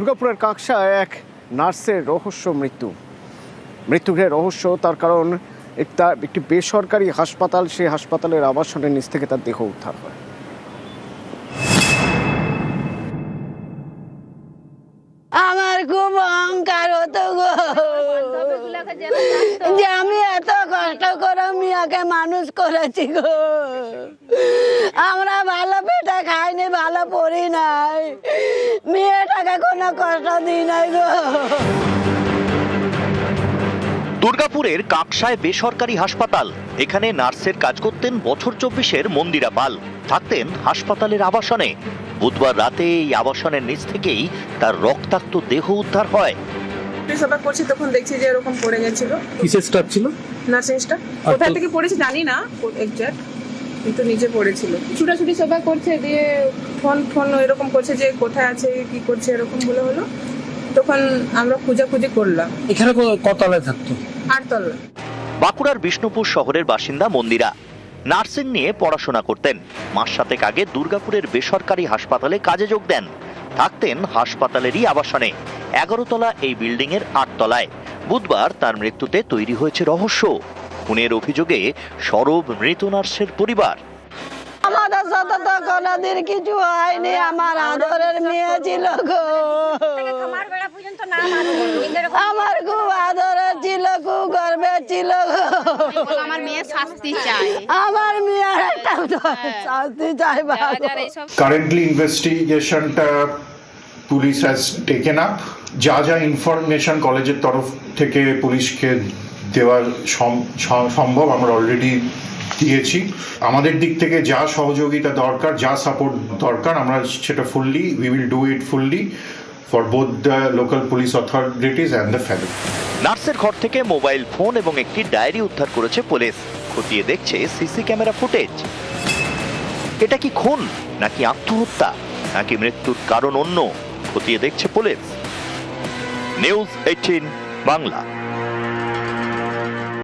দুর্গাপুরের কাকসায় এক নার্সের রহস্য মৃত্যুর রহস্য। তার কারণ একটি বেসরকারি হাসপাতাল, সেই হাসপাতালের আবাসনের নিচ থেকে তার দেহ উদ্ধার হয়। আমার খুব অহংকার হতো গো, যে আমি এত কষ্ট করে মিয়াকে মানুষ করেছি গো। আমরা ভালো পেটে খাইনি, ভালো পড়ি নাই, মেয়েটাকে কোনো কষ্ট দিই নাই গো। দুর্গাপুরের কাকসায় বেসরকারি হাসপাতাল। এখানে নার্সের কাজ করতেন বছর 24-এর মন্দিরা পাল। থাকতেন হাসপাতালের আবাসনে। বুধবার রাতে এই আবাসনের নিচ থেকেই তার রক্তাক্ত দেহ উদ্ধার হয়। সবাই করছি তখন দেখছি যে এরকম পড়ে গেছিল। কিসের স্টাফ ছিল? Nursing staff. কোথা থেকে পড়েছে জানি না এক্সাক্ট, কিন্তু নিচে পড়েছিল। ছুটাছুটি সবাই করছে, দিয়ে ফোন এরকম করছে যে কোথায় আছে, কি করছে, এরকম হলো। তখন আমরা খুঁজাখুঁজি করলাম। এখানে কতলায় থাকতো? 8 তলা। বাঁকুড়ার বিষ্ণুপুর শহরের বাসিন্দা মন্দিরা নার্সিং নিয়ে পড়াশোনা করতেন। মাস 7 আগে দুর্গাপুরের বেসরকারি হাসপাতালে কাজে যোগ দেন। থাকতেন হাসপাতালেরই আবাসনে। 11 তলা এই বিল্ডিং এর 8 তলায়। বুধবার তার মৃত্যুতে তৈরি হয়েছে রহস্য। খুনের অভিযোগে সরব মৃত নার্সের পরিবার। আমাদের সাথে তো কোনোদিন কিছু হয়নি, আমার আদরের মেয়ে ছিল গো। আমার খুব আদরের ছিল, খুব গর্বের ছিল গো। আমার মেয়ে শাস্তি চাই, আমার মেয়ের একটা শাস্তি চাই। কারেন্টলি ইনভেস্টিগেশনটা পুলিশ হ্যাজ টেকেন আপ। যা ইনফরমেশন কলেজের তরফ থেকে পুলিশকে দেওয়ার সম্ভব আমরা অলরেডি দিয়েছি। আমাদের দিক থেকে যা সহযোগিতা দরকার, যা সাপোর্ট দরকার, আমরা সেটা we will do it fully for both the local police authorities and the family. নার্সের ঘর থেকে মোবাইল ফোন এবং একটি ডায়েরি উদ্ধার করেছে পুলিশ। খতিয়ে দেখছে সিসি ক্যামেরা ফুটেজ। এটা কি খুন, নাকি আত্মহত্যা, নাকি মৃত্যুর কারণ অন্য? খতিয়ে দেখছে পুলিশ। নিউজ 18 বাংলা।